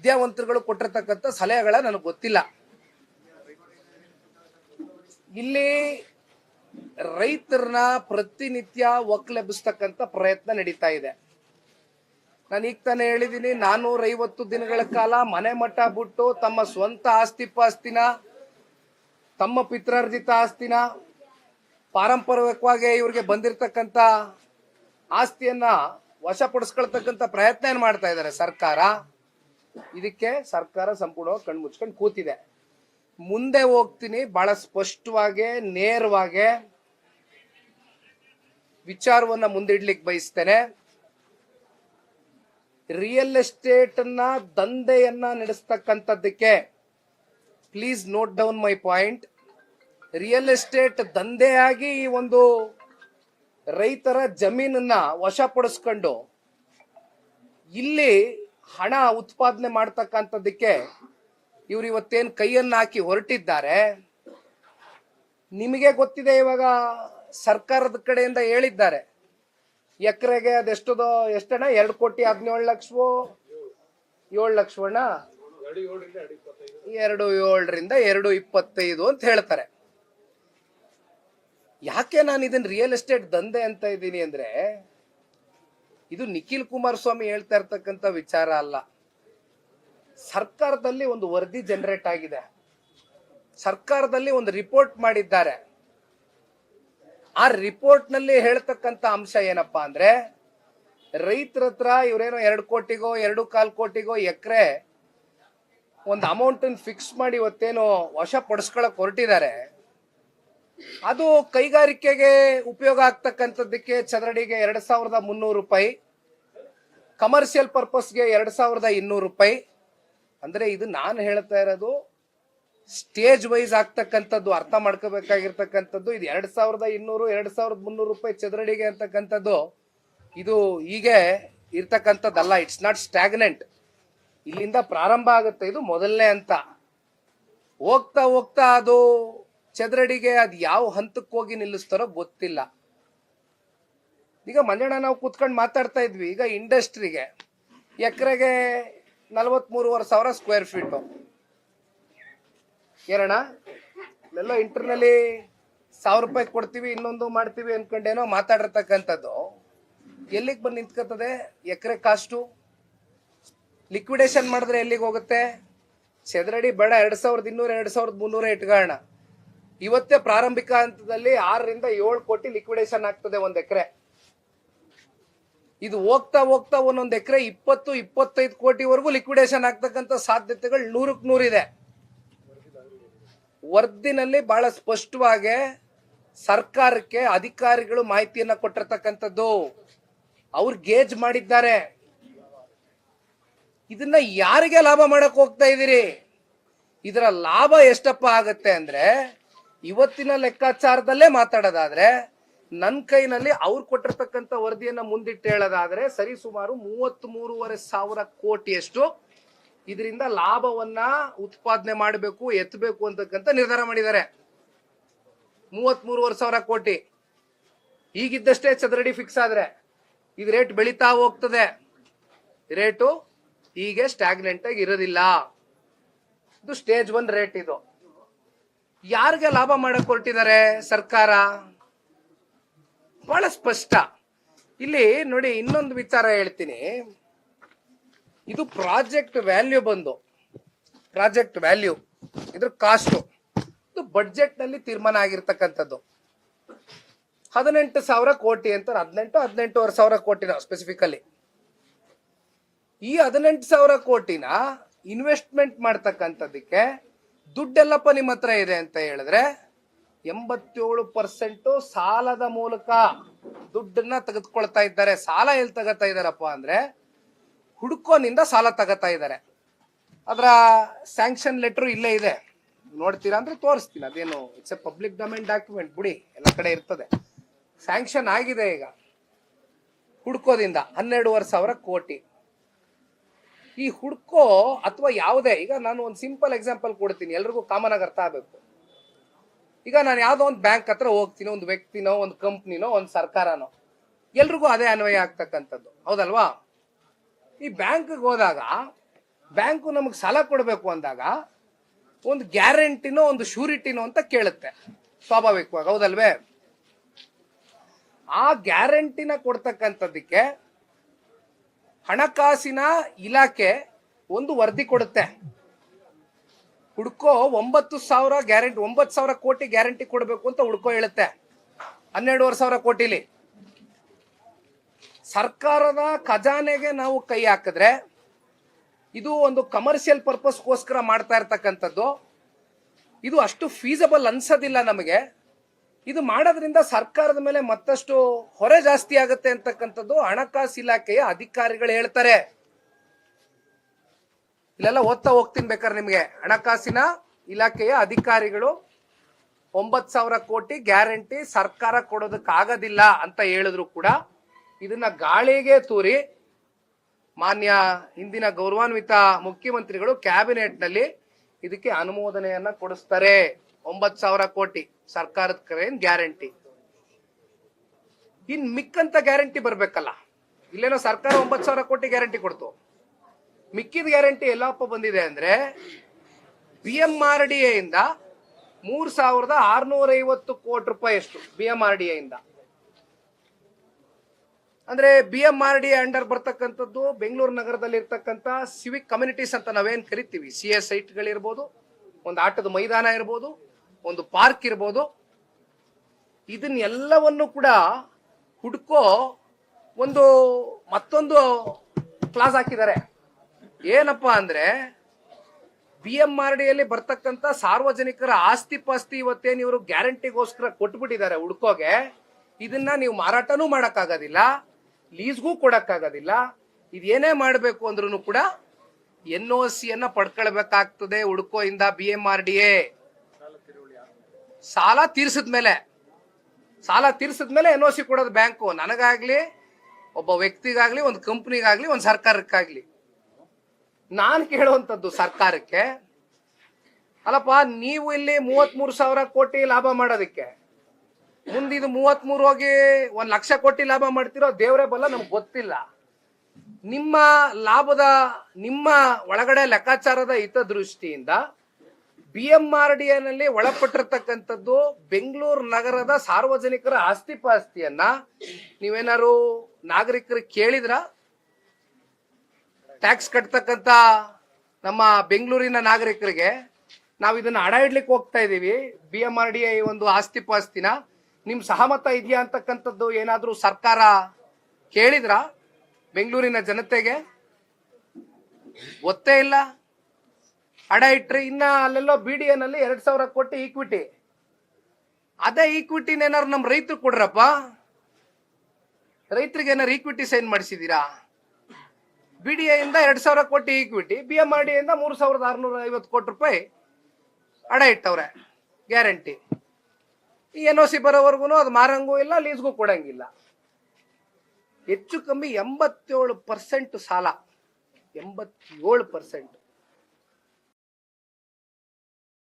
ವಿದ್ಯಾವಂತರುಗಳು ಕೊಟ್ಟಿರ್ತಕ್ಕಂಥ ಸಲಹೆಗಳ ನನಗೆ ಗೊತ್ತಿಲ್ಲ. ಇಲ್ಲಿ ರೈತರನ್ನ ಪ್ರತಿನಿತ್ಯ ಒಕ್ಕಲೆಬ್ಬಿಸ್ತಕ್ಕಂಥ ಪ್ರಯತ್ನ ನಡೀತಾ ಇದೆ. ನಾನು ಈಗ ತಾನೇ ಹೇಳಿದ್ದೀನಿ, 450 ದಿನಗಳ ಕಾಲ ಮನೆ ಮಠ ಬಿಟ್ಟು ತಮ್ಮ ಸ್ವಂತ ಆಸ್ತಿ ಪಾಸ್ತಿನ, ತಮ್ಮ ಪಿತ್ರಾರ್ಜಿತ ಆಸ್ತಿನ, ಪಾರಂಪರಿಕವಾಗಿ ಇವ್ರಿಗೆ ಬಂದಿರತಕ್ಕಂಥ ಆಸ್ತಿಯನ್ನ ವಶಪಡಿಸ್ಕೊಳ್ತಕ್ಕಂಥ ಪ್ರಯತ್ನ ಏನ್ ಮಾಡ್ತಾ ಇದ್ದಾರೆ ಸರ್ಕಾರ. ಇದಕ್ಕೆ ಸರ್ಕಾರ ಸಂಪೂರ್ಣವಾಗಿ ಕಣ್ಣು ಮುಚ್ಕೊಂಡು ಕೂತಿದೆ. ಮುಂದೆ ಹೋಗ್ತೀನಿ, ಬಹಳ ಸ್ಪಷ್ಟವಾಗಿ ನೇರವಾಗಿ ವಿಚಾರವನ್ನ ಮುಂದಿಡ್ಲಿಕ್ಕೆ ಬಯಸ್ತೇನೆ. ರಿಯಲ್ ಎಸ್ಟೇಟ್ ಅನ್ನ ದಂಧೆಯನ್ನ ನಡೆಸ್ತಕ್ಕಂಥದ್ದಕ್ಕೆ, please note down my point, real estate ದಂಧೆಯಾಗಿ ಈ ಒಂದು ರೈತರ ಜಮೀನನ್ನ ವಶಪಡಿಸ್ಕೊಂಡು ಇಲ್ಲಿ ಹಣ ಉತ್ಪಾದನೆ ಮಾಡ್ತಕ್ಕಂಥದ್ದಕ್ಕೆ ಇವ್ರು ಇವತ್ತೇನು ಕೈಯನ್ನ ಹಾಕಿ ಹೊರಟಿದ್ದಾರೆ. ನಿಮಗೆ ಗೊತ್ತಿದೆ, ಇವಾಗ ಸರ್ಕಾರದ ಕಡೆಯಿಂದ ಹೇಳಿದ್ದಾರೆ ಎಕರೆಗೆ ಅದೆಷ್ಟದೋ, ಎಷ್ಟಣ್ಣ, 2,17,00,000 7 ಲಕ್ಷವಣ್ಣ, 2.7 2.25 ಅಂತ ಹೇಳ್ತಾರೆ. ಯಾಕೆ ನಾನು ಇದನ್ನ ರಿಯಲ್ ಎಸ್ಟೇಟ್ ದಂಧೆ ಅಂತ ಇದ್ದೀನಿ ಅಂದ್ರೆ, ಇದು ನಿಖಿಲ್ ಕುಮಾರಸ್ವಾಮಿ ಹೇಳ್ತಾ ಇರ್ತಕ್ಕಂಥ ವಿಚಾರ ಅಲ್ಲ. ಸರ್ಕಾರದಲ್ಲಿ ಒಂದು ವರದಿ ಜನರೇಟ್ ಆಗಿದೆ, ಸರ್ಕಾರದಲ್ಲಿ ಒಂದು ರಿಪೋರ್ಟ್ ಮಾಡಿದ್ದಾರೆ. ಆ ರಿಪೋರ್ಟ್ ನಲ್ಲಿ ಹೇಳ್ತಕ್ಕಂಥ ಅಂಶ ಏನಪ್ಪಾ ಅಂದ್ರೆ, ರೈತರ ಹತ್ರ ಇವರೇನೋ 2 ಕೋಟಿಗೋ 2.25 ಕೋಟಿಗೋ ಎಕರೆ ಒಂದು ಅಮೌಂಟ್ ಫಿಕ್ಸ್ ಮಾಡಿ ಇವತ್ತೇನೋ ವಶಪಡಿಸ್ಕೊಳಕ್ ಹೊರಟಿದ್ದಾರೆ. ಅದು ಕೈಗಾರಿಕೆಗೆ ಉಪಯೋಗ ಆಗ್ತಕ್ಕಂಥದ್ದಕ್ಕೆ ಚದರಡಿಗೆ 2,300 ರೂಪಾಯಿ, ಕಮರ್ಷಿಯಲ್ ಪರ್ಪಸ್ಗೆ 2,200 ರೂಪಾಯಿ. ಅಂದ್ರೆ ಇದು ನಾನು ಹೇಳ್ತಾ ಇರೋದು ಸ್ಟೇಜ್ ವೈಸ್ ಆಗ್ತಕ್ಕಂಥದ್ದು, ಅರ್ಥ ಮಾಡ್ಕೋಬೇಕಾಗಿರ್ತಕ್ಕಂಥದ್ದು. ಇದು 2,200 2,300 ರೂಪಾಯಿ ಚದರಡಿಗೆ ಅಂತಕ್ಕಂಥದ್ದು ಇದು ಹೀಗೆ ಇರ್ತಕ್ಕಂಥದ್ದಲ್ಲ. It's not stagnant. ಇಲ್ಲಿಂದ ಪ್ರಾರಂಭ ಆಗುತ್ತೆ, ಇದು ಮೊದಲನೇ ಅಂತ. ಹೋಗ್ತಾ ಹೋಗ್ತಾ ಅದು ಚದರಡಿಗೆ ಅದು ಯಾವ ಹಂತಕ್ಕೆ ಹೋಗಿ ನಿಲ್ಲಿಸ್ತಾರೋ ಗೊತ್ತಿಲ್ಲ. ಈಗ ಮಂಜಣ್ಣ ನಾವು ಕೂತ್ಕೊಂಡು ಮಾತಾಡ್ತಾ ಇದ್ವಿ, ಈಗ ಇಂಡಸ್ಟ್ರಿಗೆ ಎಕರೆಗೆ 43,500 ಸ್ಕ್ವೇರ್ ಫೀಟು ಏನಣ್ಣ, ಎಲ್ಲ ಇಂಟರ್ನಲ್ಲಿ 1,000 ರೂಪಾಯಿ ಕೊಡ್ತೀವಿ, ಇನ್ನೊಂದು ಮಾಡ್ತೀವಿ ಅನ್ಕೊಂಡೇನೋ ಮಾತಾಡಿರ್ತಕ್ಕಂಥದ್ದು ಎಲ್ಲಿಗೆ ಬಂದು ನಿಂತ್ಕೊತದೆ? ಎಕರೆ ಕಾಸ್ಟು ಲಿಕ್ವಿಡೇಷನ್ ಮಾಡಿದ್ರೆ ಎಲ್ಲಿಗೆ ಹೋಗುತ್ತೆ? ಚದರಡಿ ಬೇಡ 2,200 2,300 ಇಟ್ಕೊಳ್ಳೋಣ. ಇವತ್ತೇ ಪ್ರಾರಂಭಿಕ ಹಂತದಲ್ಲಿ 6 ರಿಂದ 7 ಕೋಟಿ ಲಿಕ್ವಿಡೇಷನ್ ಆಗ್ತದೆ ಒಂದ್ ಎಕರೆ. ಇದು ಹೋಗ್ತಾ ಹೋಗ್ತಾ ಒಂದೊಂದು ಎಕರೆ 20-25 ಕೋಟಿವರೆಗೂ ಲಿಕ್ವಿಡೇಷನ್ ಆಗ್ತಕ್ಕಂಥ ಸಾಧ್ಯತೆಗಳು 100ಕ್ಕೆ 100 ಇದೆ. ವರದಿನಲ್ಲಿ ಬಹಳ ಸ್ಪಷ್ಟವಾಗಿ ಸರ್ಕಾರಕ್ಕೆ ಅಧಿಕಾರಿಗಳು ಮಾಹಿತಿಯನ್ನ ಕೊಟ್ಟಿರ್ತಕ್ಕಂಥದ್ದು, ಅವ್ರು ಗೇಜ್ ಮಾಡಿದ್ದಾರೆ. ಇದನ್ನ ಯಾರಿಗೆ ಲಾಭ ಮಾಡಕ್ ಹೋಗ್ತಾ ಇದೀರಿ? ಇದರ ಲಾಭ ಎಷ್ಟಪ್ಪ ಆಗತ್ತೆ ಅಂದ್ರೆ, ಇವತ್ತಿನ ಲೆಕ್ಕಾಚಾರದಲ್ಲೇ ಮಾತಾಡೋದಾದ್ರೆ, ನನ್ನ ಕೈನಲ್ಲಿ ಅವ್ರು ಕೊಟ್ಟಿರ್ತಕ್ಕಂಥ ವರದಿಯನ್ನ ಮುಂದಿಟ್ಟು ಹೇಳೋದಾದ್ರೆ ಸರಿ ಸುಮಾರು 33,500 ಕೋಟಿಯಷ್ಟು ಇದರಿಂದ ಲಾಭವನ್ನ ಉತ್ಪಾದನೆ ಮಾಡಬೇಕು, ಎತ್ತಬೇಕು ಅಂತಕ್ಕಂಥ ನಿರ್ಧಾರ ಮಾಡಿದ್ದಾರೆ. 33,500 ಕೋಟಿ ಈಗಿದ್ದಷ್ಟೇ ಚದರಡಿ ಫಿಕ್ಸ್ ಆದ್ರೆ ಇದು ರೇಟ್ ಬೆಳೀತಾ ಹೋಗ್ತದೆ. ರೇಟು ಹೀಗೆ ಸ್ಟ್ಯಾಗ್ನೆಂಟ್ ಆಗಿ ಇರೋದಿಲ್ಲ. ಇದು ಸ್ಟೇಜ್ 1 ರೇಟ್. ಇದು ಯಾರಿಗೆ ಲಾಭ ಮಾಡಕ್ ಹೊರಟಿದ್ದಾರೆ ಸರ್ಕಾರ? ಬಹಳ ಸ್ಪಷ್ಟ. ಇಲ್ಲಿ ನೋಡಿ, ಇನ್ನೊಂದು ವಿಚಾರ ಹೇಳ್ತೀನಿ. ಇದು ಪ್ರಾಜೆಕ್ಟ್ ವ್ಯಾಲ್ಯೂ ಬಂದು, ಪ್ರಾಜೆಕ್ಟ್ ವ್ಯಾಲ್ಯೂ ಇದ್ರ ಕಾಸ್ಟ್ ಇದು ಬಡ್ಜೆಟ್ ನಲ್ಲಿ ತೀರ್ಮಾನ ಆಗಿರ್ತಕ್ಕಂಥದ್ದು 18,000 ಕೋಟಿ ಅಂತ. 18,500 ಕೋಟಿನ ಸ್ಪೆಸಿಫಿಕಲಿ. ಈ 18,000 ಕೋಟಿನ ಇನ್ವೆಸ್ಟ್ಮೆಂಟ್ ಮಾಡ್ತಕ್ಕಂಥದ್ದಕ್ಕೆ ದುಡ್ಡೆಲ್ಲಪ್ಪ ನಿಮ್ಮ ಹತ್ರ ಇದೆ ಅಂತ ಹೇಳಿದ್ರೆ 87% ಸಾಲದ ಮೂಲಕ ದುಡ್ಡನ್ನ ತೆಗೆದುಕೊಳ್ತಾ ಇದ್ದಾರೆ. ಸಾಲ ಎಲ್ಲಿ ತಗೋತಾ ಇದ್ದಾರಪ್ಪ ಅಂದ್ರೆ ಹುಡ್ಕೋನಿಂದ ಸಾಲ ತಗೋತಾ ಇದ್ದಾರೆ. ಅದರ ಸ್ಯಾಂಕ್ಷನ್ ಲೆಟರ್ ಇಲ್ಲೇ ಇದೆ, ನೋಡ್ತೀರಾ ಅಂದ್ರೆ ತೋರಿಸ್ತೀನಿ. ಅದೇನು it's A public domain document, ಬಿಡಿ, ಎಲ್ಲ ಕಡೆ ಇರ್ತದೆ. ಸ್ಯಾಂಕ್ಷನ್ ಆಗಿದೆ ಈಗ ಹುಡ್ಕೋದಿಂದ 12,500 ಕೋಟಿ. ಈ ಹುಡ್ಕೋ ಅಥವಾ ಯಾವುದೇ, ಈಗ ನಾನು ಒಂದು ಸಿಂಪಲ್ ಎಕ್ಸಾಂಪಲ್ ಕೊಡ್ತೀನಿ, ಎಲ್ರಿಗೂ ಕಾಮನ್ ಆಗಿ ಅರ್ಥ ಆಗಬೇಕು. ಈಗ ನಾನು ಯಾವುದೋ ಒಂದು ಬ್ಯಾಂಕ್ ಹತ್ರ ಹೋಗ್ತೀನಿ, ಒಂದು ವ್ಯಕ್ತಿನೋ, ಒಂದು ಕಂಪ್ನಿನೋ, ಒಂದು ಸರ್ಕಾರನೋ, ಎಲ್ರಿಗೂ ಅದೇ ಅನ್ವಯ ಆಗ್ತಕ್ಕಂಥದ್ದು, ಹೌದಲ್ವಾ? ಈ ಬ್ಯಾಂಕ್ಗೆ ಹೋದಾಗ ಬ್ಯಾಂಕು ನಮಗೆ ಸಾಲ ಕೊಡಬೇಕು ಅಂದಾಗ ಒಂದು ಗ್ಯಾರಂಟಿನೋ ಒಂದು ಶ್ಯೂರಿಟಿನೋ ಅಂತ ಕೇಳುತ್ತೆ ಸ್ವಾಭಾವಿಕವಾಗಿ, ಹೌದಲ್ವೇ? ಆ ಗ್ಯಾರಂಟಿನ ಕೊಡ್ತಕ್ಕಂಥದ್ದಕ್ಕೆ ಹಣಕಾಸಿನ ಇಲಾಖೆ ಒಂದು ವರದಿ ಕೊಡುತ್ತೆ. ಹುಡ್ಕೋ 9,000 ಗ್ಯಾರಂಟಿ, 9,000 ಕೋಟಿ ಗ್ಯಾರಂಟಿ ಕೊಡಬೇಕು ಅಂತ ಹುಡ್ಕೋ ಹೇಳುತ್ತೆ. 12,500 ಕೋಟಿಲಿ ಸರ್ಕಾರದ ಖಜಾನೆಗೆ ನಾವು ಕೈ ಹಾಕಿದ್ರೆ ಇದು ಒಂದು ಕಮರ್ಷಿಯಲ್ ಪರ್ಪಸ್ಗೋಸ್ಕರ ಮಾಡ್ತಾ ಇರ್ತಕ್ಕಂಥದ್ದು. ಇದು ಅಷ್ಟು ಫೀಸಬಲ್ ಅನ್ಸೋದಿಲ್ಲ ನಮಗೆ. ಇದು ಮಾಡೋದ್ರಿಂದ ಸರ್ಕಾರದ ಮೇಲೆ ಮತ್ತಷ್ಟು ಹೊರೆ ಜಾಸ್ತಿ ಆಗುತ್ತೆ ಅಂತಕ್ಕಂಥದ್ದು ಹಣಕಾಸು ಇಲಾಖೆಯ ಅಧಿಕಾರಿಗಳು ಹೇಳ್ತಾರೆ. ಇಲ್ಲೆಲ್ಲ ಓದ್ತಾ ಹೋಗ್ತೀನಿ ಬೇಕಾದ್ರೆ ನಿಮಗೆ. ಹಣಕಾಸಿನ ಇಲಾಖೆಯ ಅಧಿಕಾರಿಗಳು 9,000 ಕೋಟಿ ಗ್ಯಾರಂಟಿ ಸರ್ಕಾರ ಕೊಡೋದಕ್ಕಾಗೋದಿಲ್ಲ ಅಂತ ಹೇಳಿದ್ರು ಕೂಡ ಇದನ್ನ ಗಾಳಿಗೆ ತೂರಿ ಮಾನ್ಯ ಹಿಂದಿನ ಗೌರವಾನ್ವಿತ ಮುಖ್ಯಮಂತ್ರಿಗಳು ಕ್ಯಾಬಿನೆಟ್ ನಲ್ಲಿ ಇದಕ್ಕೆ ಅನುಮೋದನೆಯನ್ನ ಕೊಡಿಸ್ತಾರೆ. 9,000 ಕೋಟಿ ಸರ್ಕಾರದ ಕಡೆಯಿಂದ ಗ್ಯಾರಂಟಿ. ಇನ್ ಮಿಕ್ಕಂತ ಗ್ಯಾರಂಟಿ ಬರ್ಬೇಕಲ್ಲ. ಇಲ್ಲೇನೋ ಸರ್ಕಾರ 9,000 ಕೋಟಿ ಗ್ಯಾರಂಟಿ ಕೊಡ್ತು. ಮಿಕ್ಕಿದ ಗ್ಯಾರಂಟಿ ಎಲ್ಲಪ್ಪ ಬಂದಿದೆ ಅಂದ್ರೆ BMRDA ಇಂದ 3,650 ಕೋಟಿ ರೂಪಾಯಿ ಅಷ್ಟು BMRDA ಇಂದ. ಅಂದ್ರೆ BMRDA ಅಂಡರ್ ಬರ್ತಕ್ಕಂಥದ್ದು ಬೆಂಗಳೂರು ನಗರದಲ್ಲಿ ಇರ್ತಕ್ಕಂಥ ಸಿವಿಕ್ ಕಮ್ಯುನಿಟೀಸ್ ಅಂತ ನಾವೇನ್ ಕರಿತೀವಿ. CS ಸೈಟ್ಗಳಿರ್ಬೋದು, ಒಂದು ಆಟದ ಮೈದಾನ ಇರ್ಬೋದು, ಒಂದು ಪಾರ್ಕ್ ಇರ್ಬೋದು. ಇದನ್ನೆಲ್ಲವನ್ನು ಕೂಡ ಹುಡ್ಕೋ ಒಂದು ಮತ್ತೊಂದು ಕ್ಲಾಸ್ ಹಾಕಿದ್ದಾರೆ. ಏನಪ್ಪಾ ಅಂದ್ರೆ BMRDA ಬರ್ತಕ್ಕಂಥ ಸಾರ್ವಜನಿಕರ ಆಸ್ತಿ ಪಾಸ್ತಿ ಇವತ್ತೇನು ಇವರು ಗ್ಯಾರಂಟಿಗೋಸ್ಕರ ಕೊಟ್ಬಿಟ್ಟಿದ್ದಾರೆ ಹುಡ್ಕೋಗೆ. ಇದನ್ನ ನೀವು ಮಾರಾಟನೂ ಮಾಡಕ್ಕಾಗೋದಿಲ್ಲ, ಲೀಸ್ಗೂ ಕೊಡಕ್ಕಾಗೋದಿಲ್ಲ. ಇದೇನೇ ಮಾಡಬೇಕು ಅಂದ್ರೂ ಕೂಡ NOC ಅನ್ನ ಪಡ್ಕೊಳ್ಬೇಕಾಗ್ತದೆ ಹುಡ್ಕೋ ಇಂದ BMRDA. ಸಾಲ ತೀರ್ಸಿದ್ಮೇಲೆ NOC ಕೊಡೋದು ಬ್ಯಾಂಕು. ನನಗಾಗ್ಲಿ, ಒಬ್ಬ ವ್ಯಕ್ತಿಗಾಗ್ಲಿ, ಒಂದು ಕಂಪ್ನಿಗಾಗ್ಲಿ, ಒಂದು ಸರ್ಕಾರಕ್ಕಾಗ್ಲಿ. ನಾನು ಕೇಳುವಂಥದ್ದು ಸರ್ಕಾರಕ್ಕೆ, ಅಲ್ಲಪ್ಪ ನೀವು ಇಲ್ಲಿ 33,000 ಕೋಟಿ ಲಾಭ ಮಾಡೋದಕ್ಕೆ ಮುಂದಿದು 33 ಹೋಗಿ 1,00,000 ಕೋಟಿ ಲಾಭ ಮಾಡ್ತಿರೋ ದೇವರೇ ಬಲ್ಲ, ನಮ್ಗೆ ಗೊತ್ತಿಲ್ಲ. ನಿಮ್ಮ ಲಾಭದ, ನಿಮ್ಮ ಒಳಗಡೆ ಲೆಕ್ಕಾಚಾರದ ಹಿತದೃಷ್ಟಿಯಿಂದ BMRDA ನಲ್ಲಿ ಒಳಪಟ್ಟಿರ್ತಕ್ಕಂಥದ್ದು ಬೆಂಗಳೂರು ನಗರದ ಸಾರ್ವಜನಿಕರ ಆಸ್ತಿ ಪಾಸ್ತಿಯನ್ನ ನೀವೇನಾರು ನಾಗರಿಕರಿಗೆ ಕೇಳಿದ್ರ? ಟ್ಯಾಕ್ಸ್ ಕಟ್ತಕ್ಕಂಥ ನಮ್ಮ ಬೆಂಗಳೂರಿನ ನಾಗರಿಕರಿಗೆ ನಾವು ಇದನ್ನ ಹಣ ಇಡ್ಲಿಕ್ಕೆ ಹೋಗ್ತಾ ಇದೀವಿ, BMRDA ಒಂದು ಆಸ್ತಿ ಪಾಸ್ತಿನ, ನಿಮ್ ಸಹಮತ ಇದೆಯಾ ಅಂತಕ್ಕಂಥದ್ದು ಏನಾದ್ರೂ ಸರ್ಕಾರ ಕೇಳಿದ್ರ? ಬೆಂಗಳೂರಿನ ಜನತೆಗೆ ಗೊತ್ತೇ ಇಲ್ಲ. ಹಣ ಇಟ್ರಿ. ಇನ್ನ ಅಲ್ಲೆಲ್ಲೋ BDA ನಲ್ಲಿ 2,000 ಕೋಟಿ ಈಕ್ವಿಟಿ. ಅದೇ ಈಕ್ವಿಟಿನ ಏನಾರು ನಮ್ ರೈತರು ಕೊಡ್ರಪ್ಪ. ರೈತರಿಗೆ ಏನಾರು ಈಕ್ವಿಟಿ ಸೈನ್ ಮಾಡಿಸಿದೀರಾ? BDA ಇಂದ 2,000 ಕೋಟಿ ಈಕ್ವಿಟಿ, BMRDA ಇಂದ 3,650 ಕೋಟಿ ರೂಪಾಯಿ ಹಣ ಇಟ್ಟವ್ರೆ ಗ್ಯಾರಂಟಿ. ಈ NOC ಬರೋವರೆಗೂ ಅದು ಮಾರಂಗೂ ಇಲ್ಲ, ಲೀಸ್ಗೂ ಕೊಡಂಗಿಲ್ಲ. ಹೆಚ್ಚು ಕಮ್ಮಿ 87% ಸಾಲ, 87%.